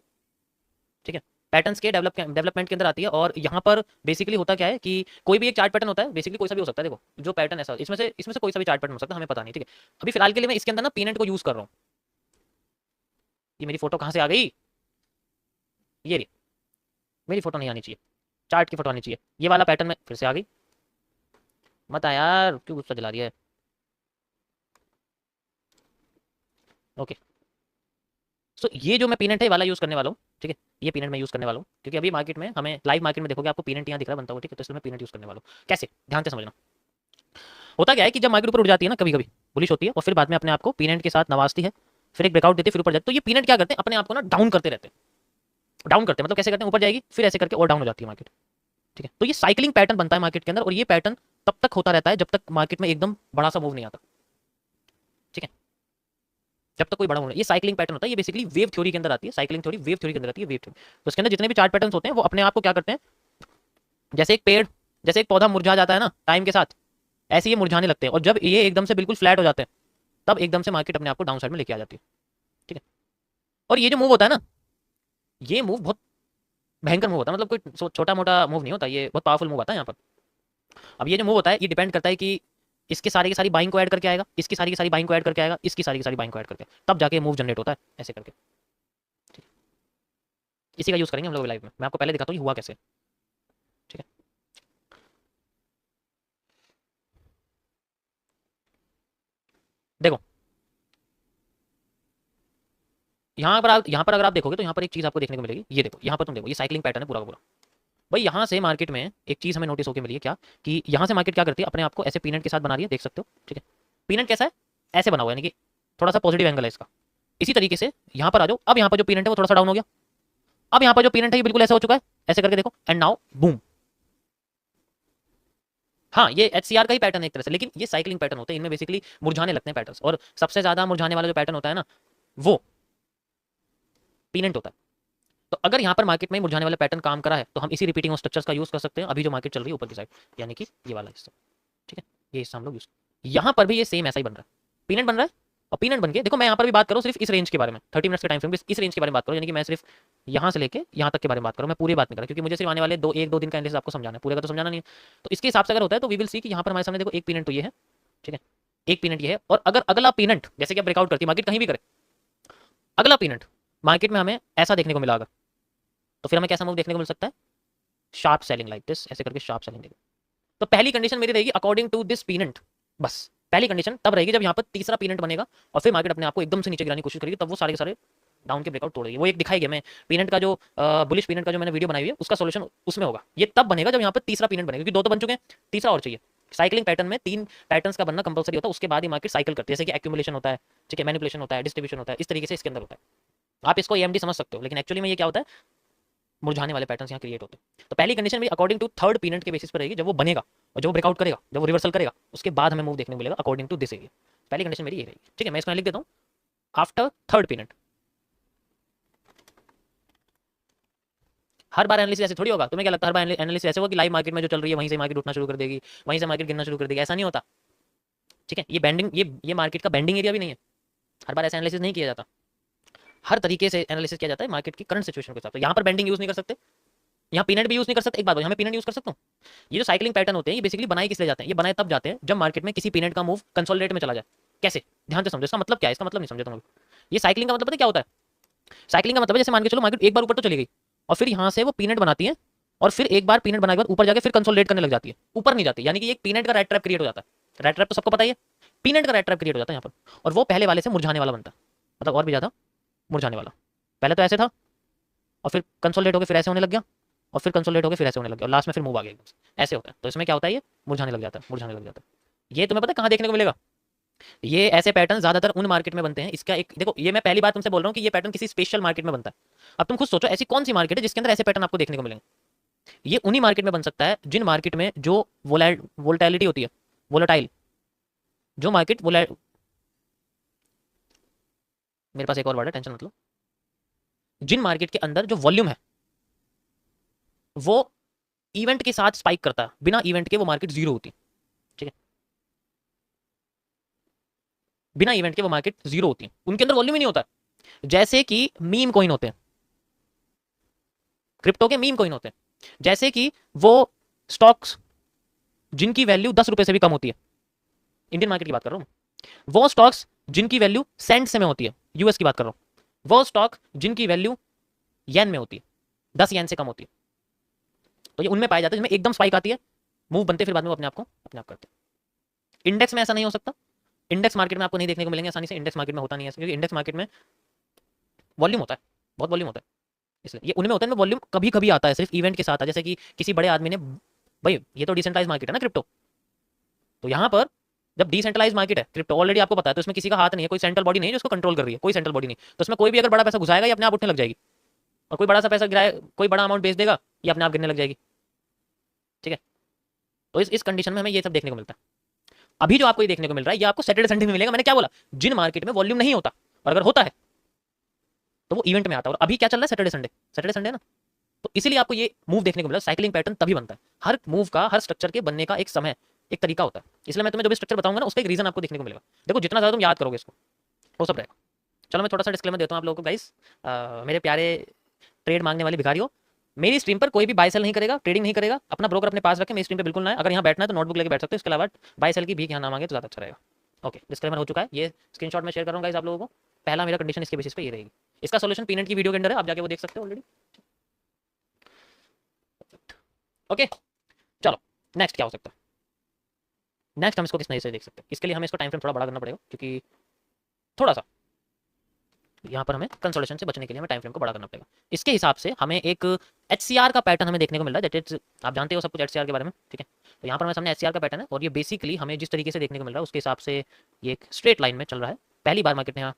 ठीक है, पैटर्न्स के डेवलपमेंट के अंदर आती है। और यहाँ पर बेसिकली होता क्या है कि कोई भी एक चार्ट पैटर्न होता है, बेसिकली कोई सा भी हो सकता है। देखो जो पैटर्न ऐसा, इसमें से कोई सा भी चार्ट पैटर्न हो सकता है, हमें पता नहीं। ठीक है, अभी फिलहाल के लिए मैं इसके अंदर ना पीनेट को यूज कर रहा हूँ। ये मेरी फोटो कहाँ से आ गई? ये रही, मेरी फोटो नहीं आनी चाहिए, चार्ट की फोटो आनी चाहिए। ये वाला पैटर्न में फिर से आ गई। मत आ यार, क्यों गुस्सा दिला रही है? ओके, सो ये जो मैं पीनेट है वाला यूज करने वाला हूँ। ठीक है, ये पीनेट मैं यूज करने वाला हूँ क्योंकि अभी मार्केट में हमें लाइव मार्केट में देखोगे आपको पीनेट यहाँ दिख रहा है बनता हुआ। ठीक है, तो इसलिए मैं पीनेट यूज करने वाला हूँ। कैसे, ध्यान से समझना। होता क्या है कि जब मार्केट ऊपर उठ जाती है ना, कभी कभी बुलिश होती है और फिर बाद में अपने आप को पीनेट के साथ नवाजती है, फिर एक ब्रेकआउट देती है, फिर ऊपर जाती है। तो ये पीनेट क्या करते हैं, अपने आप को ना डाउन करते रहते हैं। डाउन करते हैं मतलब कैसे करते हैं, ऊपर जाएगी फिर ऐसे करके और डाउन हो जाती है मार्केट। ठीक है, तो ये साइकिलिंग पैटर्न बनता है मार्केट के अंदर, और ये पैटर्न तब तक होता रहता है जब तक मार्केट में एकदम बड़ा सा मूव नहीं आता। ठीक है, जब तक कोई बड़ा मूव नहीं, ये साइकिलिंग पैटर्न होता है। ये बेसिकली वेव थ्योरी के अंदर आती है। साइकिलिंग थ्योरी वेव थ्योरी के अंदर आती है। वेव थ्योरी तो इसके अंदर जितने भी चार्ट पैटर्न होते हैं वो अपने आप को क्या करते हैं, जैसे एक पेड़, जैसे एक पौधा मुरझा जाता है ना टाइम के साथ, ऐसे ये मुरझाने लगते हैं, और जब ये एकदम से बिल्कुल फ्लैट हो जाते हैं तब एकदम से मार्केट अपने आप को डाउन साइड में लेके आ जाती है। ठीक है, और ये जो मूव होता है ना, ये मूव बहुत भयंकर मूव होता है, मतलब कोई छोटा मोटा मूव नहीं होता, ये बहुत पावरफुल मूव आता है यहाँ पर। अब ये जो मूव होता है ये डिपेंड करता है कि इसके सारे की सारी बाइंग को ऐड करके आएगा, इसकी सारी की सारी बाइंग को ऐड करके आएगा, इसकी सारी की सारी बाइंग को ऐड करके, तब जाके मूव जनरेट होता है ऐसे करके। ठीक है, इसी का यूज करेंगे हम लोग लाइव में, मैं आपको पहले दिखाता हूँ हुआ कैसे। ठीक है, देखो यहाँ पर अगर आप देखोगे तो यहाँ पर एक चीज आपको देखने को मिलेगी, ये देखो यहाँ पर तुम देखो, ये साइक्लिंग पैटर्न है पूरा का पूरा। भाई यहाँ से मार्केट में एक चीज हमें नोटिस होकर मिली है क्या, कि यहाँ से मार्केट क्या करती है, अपने आप को ऐसे पीनट के साथ बना रही है, देख सकते हो। ठीक है, पीनट कैसा है, ऐसे बना हुआ है, यानी कि थोड़ा सा पॉजिटिव एंगल है इसका। इसी तरीके से यहाँ पर आ जाओ, अब यहाँ पर जो पीनट है वो थोड़ा सा डाउन हो गया, अब यहाँ पर जो पीनट है ये बिल्कुल ऐसा हो चुका है, ऐसे करके देखो, एंड नाउ बूम। हाँ, ये एचसीआर का ही पैटर्न है एक तरह से, लेकिन ये साइक्लिंग पैटर्न होते हैं, इनमें बेसिकली मुरझाने लगते हैं पैटर्न्स, और सबसे ज्यादा मुरझाने वाला जो पैटर्न होता है ना वो पीनेंट होता है। तो अगर यहाँ पर मार्केट में मुरझाने वाला पैटर्न काम करा है तो हम इसी रिपीटिंग ऑफ स्ट्रक्चर्स का यूज कर सकते हैं, अभी जो मार्केट चल रही है ऊपर की साइड, यानी कि ये वाला हिस्सा। ठीक है, ये हिस्सा हम लोग यूज, यहाँ पर भी ये सेम ऐसा ही बन रहा है, पीनेंट बन रहा है। और पीनेंट बन के देखो, मैं यहाँ पर भी बात करूँ सिर्फ इस रेंज के बारे में, 30 मिनट्स के टाइम फ्रेम में इस रेंज के बारे में बात करूँ, यानी कि मैं सिर्फ यहाँ से लेके यहाँ तक के बारे में बात करूँ, मैं पूरी बात नहीं कर रहा, क्योंकि मुझे सिर्फ आने वाले एक दो दिन का एनालिसिस आपको समझाना है, पूरे का तो समझाना नहीं है। तो इसके हिसाब से अगर होता है तो वी विल सी कि यहाँ पर हमारे सामने देखो एक पीनेंट तो ये है, ठीक है, एक पीनेंट ये है, और अगर अगला पीनेंट जैसे कि ब्रेकआउट करती है मार्केट कहीं भी करे, अगला पीनेंट मार्केट में हमें ऐसा देखने को मिला अगर, तो फिर हमें कैसा मूव देखने को मिल सकता है, शार्प सेलिंग लाइक दिस, ऐसे करके शार्प सेलिंग देखो। तो पहली कंडीशन मेरी रहेगी अकॉर्डिंग टू दिस पीनेंट, बस पहली कंडीशन तब रहेगी जब यहाँ पर तीसरा पीनेंट बनेगा और फिर मार्केट अपने आप को एकदम से नीचे गिराने की कोशिश करेगी, तब वो सारे के सारे डाउन के ब्रेकआउट तोड़ेगी। वो एक दिखाई मैं पीनेंट का जो बुलिश पीनेंट का जो मैंने वीडियो बनाई हुई है उसका सोल्यूशन उसमें होगा। ये तब बनेगा जब यहाँ पर तीसरा पीनेंट बनेगा, क्योंकि दो तो बन चुके हैं, तीसरा और चाहिए। साइक्लिंग पैटर्न में 3 पैटर्न्स का बनना कंपलसरी होता है, उसके बाद ही मार्केट साइकिल करती है, जैसे कि एक्यूमुलेशन होता है, ठीक है, मैनिपुलेशन होता है, डिस्ट्रीब्यूशन होता है, इस तरीके से इसके अंदर होता है। आप इसको एएमडी समझ सकते हो, लेकिन एक्चुअली में ये क्या होता है, मुरझाने वाले पैटर्न्स यहाँ क्रिएट होते हैं। तो पहली कंडीशन भी अकॉर्डिंग टू थर्ड पीनेंट के बेसिस पर रहेगी, जब वो बनेगा और जब वो ब्रेकआउट करेगा, जब वो रिवर्सल करेगा, उसके बाद हमें मूव देखने को मिलेगा अकॉर्डिंग टू दिस एरिया। पहली कंडीशन मेरी ये रहेगी, ठीक है, मैं इसको लिख देता हूँ, आफ्टर थर्ड पीनेंट। हर बार एनालिसिस ऐसे थोड़ी होगा, तुम्हें क्या लगता है हर बार एनालिसिस ऐसे होगा कि लाइव मार्केट में जो चल रही है वहीं से मार्केट उठना शुरू कर देगी, वहीं से मार्केट गिरना शुरू कर देगी? ऐसा नहीं होता। ठीक है, ये बैंडिंग, ये मार्केट का बैंडिंग एरिया भी नहीं है, हर बार ऐसा एनालिसिस नहीं किया जाता, हर तरीके से एनालिसिस किया जाता है मार्केट की करंट सिचुएशन के हिसाब से। यहाँ पर बैंडिंग यूज नहीं कर सकते, यहाँ पीनट भी यूज नहीं कर सकते। एक बात, यहाँ मैं पीनट यूज कर सकता हूँ। ये जो साइक्लिंग पैटर्न होते हैं ये बेसिकली बनाए किस लिए जाते हैं, ये बनाए तब जाते हैं जब मार्केट में किसी पीनट का मूव कंसोलिडेट में चला जाए। कैसे, ध्यान से समझो, इसका मतलब क्या है, इसका मतलब नहीं समझे तुम लोग। ये साइक्लिंग का मतलब पता है क्या होता है, साइक्लिंग का मतलब है जैसे मान के चलो मार्केट एक बार ऊपर तो चली गई और फिर यहाँ से वो पीनट बनाती है और फिर एक बार पीनट बनाने के बाद ऊपर जाके फिर कंसोलिडेट करने लग जाती है, ऊपर नहीं जाती, यानी कि एक पीनट का रेड ट्रैप क्रिएट हो जाता है। रेड ट्रैप तो सबको पता ही है, पीनट का रेड ट्रैप क्रिएट हो जाता है यहाँ पर, और वो पहले वाले से मुरझाने वाला बनता है, मतलब और भी ज्यादा मुरझाने वाला। पहले तो ऐसे था और फिर कंसोलिडेट होकर फिर ऐसे होने लग गया और फिर कंसोलिडेट होकर फिर ऐसे होने लग गया और लास्ट में फिर मूव आ गया एकदम से, ऐसे होता है। तो इसमें क्या होता है, ये मुरझाने लग जाता है, मुरझाने लग जाता है। ये तुम्हें पता है कहाँ देखने को मिलेगा, ये ऐसे पैटर्न ज्यादातर उन मार्केट में बनते हैं। इसका एक देखो, ये मैं पहली बार तुमसे बोल रहा हूँ कि ये पैटर्न किसी स्पेशल मार्केट में बनता है। अब तुम खुद सोचो ऐसी कौन सी मार्केट है जिसके अंदर ऐसे पैटर्न आपको देखने को मिलेंगे। ये उन्हीं मार्केट में बन सकता है जिन मार्केट में जो वोलेटिलिटी होती है, वोलेटाइल, जो मार्केट मेरे पास एक और वर्ड है, टेंशन मत लो, जिन मार्केट के अंदर जो वॉल्यूम है वो इवेंट के साथ स्पाइक करता है, बिना इवेंट के वो मार्केट जीरो होती है। ठीक है, बिना इवेंट के वो मार्केट जीरो होती है, उनके अंदर वॉल्यूम ही नहीं होता। जैसे कि मीम कॉइन होते हैं, क्रिप्टो के मीम कॉइन होते हैं, जैसे कि वो स्टॉक्स जिनकी वैल्यू 10 रुपए से भी कम होती है, इंडियन मार्केट की बात कर रहा हूं, वो स्टॉक्स जिनकी वैल्यू सेंट में होती है, यूएस की बात कर रहा हूं, वो स्टॉक जिनकी वैल्यू येन में होती है, 10 येन से कम होती है, तो ये उनमें पाए जाते हैं जिनमें एकदम स्पाइक आती है, मूव बनते फिर बाद में अपने आप करते हैं। इंडेक्स में ऐसा नहीं हो सकता, इंडेक्स मार्केट में आपको नहीं देखने को मिलेंगे आसानी से, इंडेक्स मार्केट में होता नहीं है, क्योंकि इंडेक्स मार्केट में वॉल्यूम होता है, बहुत वॉल्यूम होता है, इसलिए ये उनमें होता है, वॉल्यूम कभी कभी आता है सिर्फ इवेंट के साथ है। जैसे कि किसी बड़े आदमी ने, भाई ये तो डिसेंट्रलाइज मार्केट है ना क्रिप्टो, तो यहाँ पर जब डिसेंट्रलाइज मार्केट है क्रिप्टो, ऑलरेडी आपको पता है, तो इसमें किसी का हाथ नहीं है, कोई सेंट्रल बॉडी नहीं है जो उसको कंट्रोल कर रही है, कोई सेंट्रल बॉडी नहीं, तो इसमें कोई भी अगर बड़ा पैसा घुसाएगा ये अपने आप उठने लग जाएगी, और कोई बड़ा सा पैसा गिराए, कोई बड़ा अमाउंट बेच देगा ये अपने आप गिरने लग जाएगी। ठीक है, तो इस कंडीशन में हमें ये सब देखने को मिलता है। अभी जो आपको ये देखने को मिल रहा है ये आपको सैटरडे संडे में मिलेगा। मैंने क्या बोला, जिन मार्केट में वॉल्यूम नहीं होता, और अगर होता है तो वो इवेंट में आता है। और अभी क्या चल रहा है, सैटरडे संडे ना, तो इसीलिए आपको ये मूव देखने को मिला। साइक्लिंग पैटर्न तभी बनता है, हर मूव का, हर स्ट्रक्चर के बनने का एक समय एक तरीका होता है, इसलिए मैं तुम्हें जो भी स्ट्रक्चर बताऊंगा ना उसका एक रीजन आपको देखने को मिलेगा। देखो जितना ज़्यादा तुम याद करोगे इसको वो सब रहेगा। चलो मैं थोड़ा सा डिस्क्लेमर देता हूँ आप लोगों को गाइस, मेरे प्यारे ट्रेड मांगने वाले भिखारी हो, मेरी स्ट्रीम पर कोई भी बाय सेल नहीं करेगा, ट्रेडिंग नहीं करेगा, अपना ब्रोकर अपने पास रखें, मेरी स्ट्रीम पे बिल्कुल ना है। अगर यहाँ बैठना है तो नोटबुक लेके बैठ सकते हो, इसके अलावा बाय सेल की भीख यहाँ ना मांगे तो ज़्यादा अच्छा रहेगा। ओके, डिस्क्लेमर हो चुका है, ये स्क्रीनशॉट में शेयर करूँगा आप लोगों को। पहला मेरा कंडीशन इसके बेसिस पे ये रहेगी। इसका सोल्यूशन पीनट की वीडियो के अंदर है, आप जाके वो देख सकते हो ऑलरेडी। ओके चलो नेक्स्ट क्या हो सकता है, नेक्स्ट हम इसको किस नए से देख सकते हैं। इसके लिए हमें इसको टाइम फ्रेम थोड़ा बड़ा करना पड़ेगा, क्योंकि थोड़ा सा यहाँ पर हमें कंसोलेशन से बचने के लिए हमें टाइम फ्रेम को बड़ा करना पड़ेगा। इसके हिसाब से हमें एक HCR का पैटर्न हमें देखने को मिल रहा है, दैट इज आप जानते हो सब कुछ HCR के बारे में, ठीक है। तो यहाँ पर हमें सामने HCR का पैटर्न है और ये बेसिकली हमें जिस तरीके से देखने को मिल रहा है उसके हिसाब से ये एक स्ट्रेट लाइन में चल रहा है। पहली बार मार्केट ने यहाँ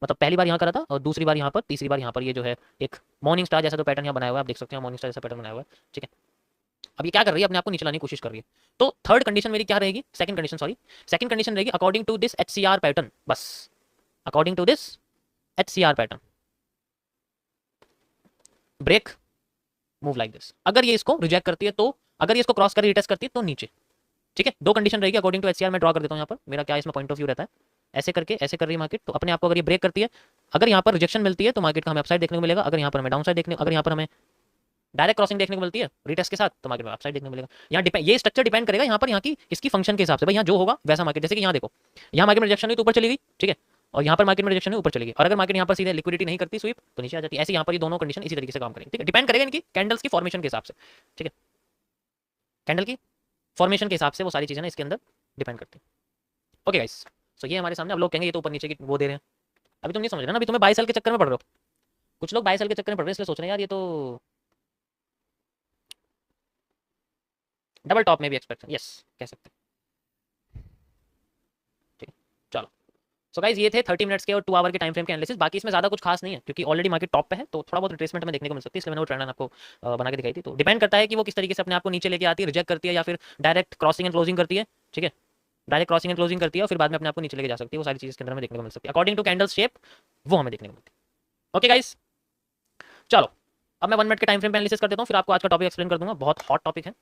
मतलब पहली बार यहाँ करा था और दूसरी बार यहाँ पर, तीसरी बार यहाँ पर ये जो है एक मॉर्निंग स्टार जैसा जो पैटर्न यहाँ बनाया हुआ है, आप देख सकते हैं मॉर्निंग स्टार जैसा पैटर्न बनाया हुआ है, ठीक है। अब ये क्या कर रही है, अपने आप को नीचे लाने की कोशिश कर रही है। तो थर्ड कंडीशन मेरी क्या रहेगी, second condition sorry, second condition रहेगी according to this HCR pattern, बस according to this HCR pattern break move like this. अगर ये इसको रिजेक्ट करती है तो, अगर ये इसको क्रॉस कर रिटेस्ट करती है तो नीचे, ठीक है। दो कंडीशन रहेगी अकॉर्डिंग टू HCR, मैं ड्रॉ कर देता हूँ यहाँ पर, मेरा क्या इसमें पॉइंट ऑफ व्यू रहता है। ऐसे करके ऐसे कर रही है मार्केट, तो अपने आप को अगर ये ब्रेक करती है, अगर यहाँ पर रिजेक्शन मिलती है तो मार्केट का हमें अपसाइड देखने को मिलेगा, अगर यहाँ पर हमें डाउन साइड देखने, अगर यहाँ पर हमें डायरेक्ट क्रॉसिंग देखने को मिलती है रिटेस्ट के साथ तो मार्केट में अपसाइड देखने को मिलेगा। यहाँ ये स्ट्रक्चर डिपेंड करेगा यहाँ पर यहाँ की इसकी फंक्शन के हिसाब से, भाई यहाँ जो होगा वैसा मार्केट, जैसे कि यहाँ देखो यहाँ मार्केट में रिजेक्शन हुई तो ऊपर चली गई, ठीक है, और यहाँ पर मार्केट में रिजेक्शन है ऊपर चलेगी, और अगर मार्केट यहाँ पर सीधे लिक्विडिटी नहीं करती स्वीप तो नीचे आ जाती है। ऐसे यहाँ पर ये दोनों कंडीशन इसी तरीके से काम करेंगे, ठीक है। डिपेंड करेगा इनकी कैंडल्स की फॉर्मेशन के हिसाब से, ठीक है, कैंडल की फॉर्मेशन के हिसाब से वो सारी चीजें ना इसके अंदर डिपेंड करती है। ओके गाइस, सो ये हमारे सामने, अब लोग कहेंगे ये तो ऊपर नीचे की वो दे रहे हैं, अभी तुम नहीं समझ रहे ना, अभी तुम्हें 22 साल के चक्कर में पड़ रहे हो। कुछ लोग 22 साल के चक्कर में पड़ रहे हैं इसलिए सोच रहे हैं यार ये तो डबल टॉप में भी एक्सपेक्ट, यस कह सकते हैं, ठीक है। चलो सो गाइस ये थे 30 मिनट्स के और 2 आवर के टाइम फ्रेम के एनालिसिस। बाकी इसमें ज़्यादा कुछ खास नहीं है क्योंकि ऑलरेडी मार्केट टॉप पे है, तो थोड़ा बहुत रिट्रेसमेंट हमें देखने को मिल सकती है, इसलिए मैंने वो ट्रेंड लाइन आपको बना के दिखाई थी। तो डिपेंड करता है कि वो किस तरीके से अपने आप को नीचे लेके आती है, रिजेक्ट करती है या फिर डायरेक्ट क्रॉसिंग एंड क्लोजिंग करती है, ठीक है, डायरेक्ट क्रॉसिंग एंड क्लोजिंग करती है और फिर बाद में अपने आप को नीचे लेके जा सकती है। वो सारी चीज़ के अंदर हमें देखने को मिल सकती है अकॉर्डिंग टू कैंडल शेप, वो हमें देखने को मिलती है। ओके गाइस चलो अब मैं 1 मिनट के टाइम फ्रेम पे एनालिसिस कर देता हूँ, फिर आपको आज का टॉपिक एक्सप्लेन कर दूंगा। बहुत हॉट टॉपिक है,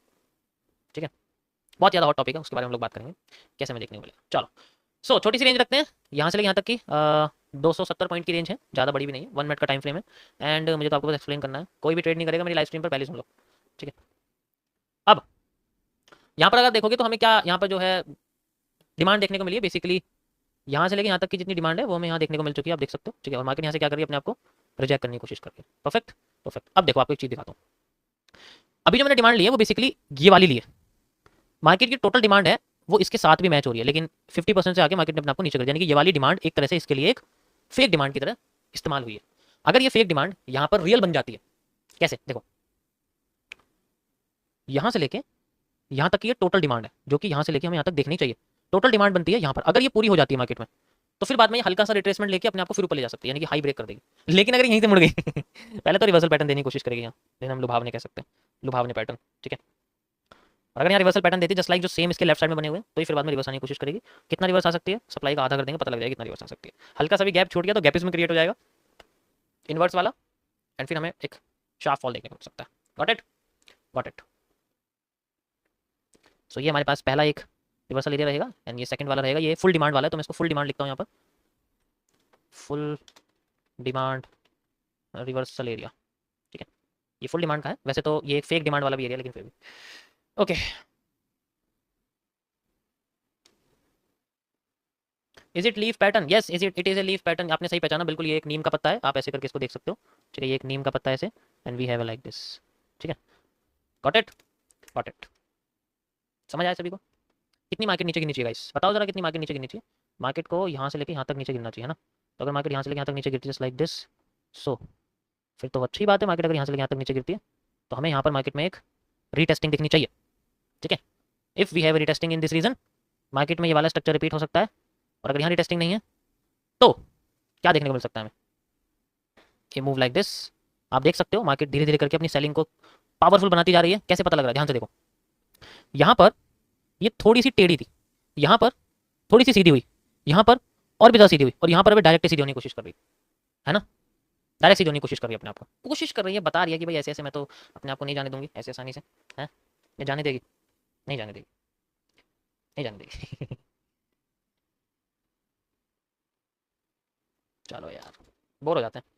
ठीक है, बहुत ज़्यादा हॉट टॉपिक है, उसके बारे में हम लोग बात करेंगे कैसे हमें देखने को मिलेगा। चलो सो छोटी सी रेंज रखते हैं, यहाँ से लेके यहाँ तक की 270 पॉइंट की रेंज है, ज़्यादा बड़ी भी नहीं है, 1 मिनट का टाइम फ्रेम है। एंड मुझे तो आपको बस एक्सप्लेन करना है, कोई भी ट्रेड नहीं करेगा मेरी लाइव स्ट्रीम पर, पहले सुन लो, ठीक है। अब यहाँ पर अगर देखोगे तो हमें क्या यहाँ पर जो है डिमांड देखने को मिली है, बेसिकली यहाँ से लेके यहाँ तक की जितनी डिमांड है वो हमें यहाँ देखने को मिल चुकी है, आप देख सकते हो, ठीक है। और मार्केट यहाँ से क्या कर रही है, अपने आप को रिजेक्ट करने की कोशिश कर रही है। Perfect perfect. अब देखो आपको एक चीज़ दिखाता हूँ, अभी जो मैंने डिमांड ली है वो बेसिकली ये वाली ली है। मार्केट की टोटल डिमांड है वो इसके साथ भी मैच हो रही है, लेकिन 50% से आगे मार्केट ने अपने आप को नीचे कर दिया, यानी कि ये वाली डिमांड एक तरह से इसके लिए एक फेक डिमांड की तरह इस्तेमाल हुई है। अगर ये फेक डिमांड यहाँ पर रियल बन जाती है, कैसे देखो, यहाँ से लेके यहाँ तक की ये टोटल डिमांड है जो कि यहाँ से लेके हमें यहाँ तक देखनी चाहिए, टोटल डिमांड बनती है यहाँ पर। अगर ये पूरी हो जाती है मार्केट में तो फिर बाद में ये हल्का सा रिट्रेसमेंट लेके अपने आप को फिर ऊपर ले जा सकती है, यानी कि हाई ब्रेक कर देगी। लेकिन अगर यहीं से मुड़ गई पहले तो रिवर्सल पैटर्न देने की कोशिश करेगी यहाँ, लेकिन हम लुभावने कह सकते हैं, लुभावने पैटर्न, ठीक है। और अगर यहाँ रिवर्सल पैटर्न देती है जस्ट लाइक जो सेम इसके लेफ्ट साइड में बने हुए तो ये फिर बाद में रिवर्स आने की कोशिश करेगी। कितना रिवर्स आ सकती है, सप्लाई का आधा कर देंगे पता लग जाएगा कितना रिवर्स आ सकती है। हल्का सा भी गैप छूट गया तो गैप इसमें क्रिएट हो जाएगा इनवर्स वाला, एंड फिर हमें एक शार्प फॉल देखने को मिल सकता है। Got it, got it. So ये हमारे पास पहला एक रिवर्सल एरिया रहेगा एंड ये सेकंड वाला रहेगा, ये फुल डिमांड वाला है तो मैं इसको फुल डिमांड लिखता हूँ यहाँ पर, फुल डिमांड रिवर्सल एरिया, ठीक है। ये फुल डिमांड का है, वैसे तो ये एक फेक डिमांड वाला भी एरिया, लेकिन फिर भी okay. Is it leaf pattern, yes it is a leaf pattern, आपने सही पहचाना, बिल्कुल ये एक नीम का पत्ता है, आप ऐसे करके इसको देख सकते हो, ठीक है। ये एक नीम का पत्ता है ऐसे and we have like this, ठीक है। गॉट इट, गॉट इट, समझ आया सभी को। कितनी मार्केट नीचे गिरनी चाहिए गाइस, बताओ जरा कितनी मार्केट नीचे गिरनी चाहिए। मार्केट को यहाँ से लेके यहाँ तक नीचे गिरना चाहिए, है ना। तो अगर मार्केट यहाँ से लेके यहाँ तक नीचे गिरती है लाइक दिस, सो फिर तो अच्छी बात है। मार्केट अगर यहाँ से लेके यहाँ तक नीचे गिरती है तो हमें यहाँ पर मार्केट में एक रीटेस्टिंग दिखनी चाहिए, ठीक है। If we have retesting in this region, market में ये वाला स्ट्रक्चर रिपीट हो सकता है। और अगर यहाँ रीटेस्टिंग नहीं है तो क्या देखने को मिल सकता है हमें, ये मूव लाइक दिस। आप देख सकते हो मार्केट धीरे धीरे करके अपनी सेलिंग को पावरफुल बनाती जा रही है। कैसे पता लग रहा है, ध्यान से देखो, यहाँ पर ये थोड़ी सी टेढ़ी थी, यहाँ पर थोड़ी सी सीधी हुई, यहाँ पर और भी ज़्यादा सीधी हुई, और यहाँ पर अभी डायरेक्ट सीधी होने की कोशिश कर रही है ना, डायरेक्ट सीधी होने की कोशिश कर रही है, अपने आप को कोशिश कर रही है, बता रही है कि भाई ऐसे ऐसे मैं तो अपने आप को नहीं जाने दूंगी ऐसे आसानी से, है ये जाने देगी, नहीं जाने देगी। नहीं जाने देगी। चलो यार, बोर हो जाते हैं।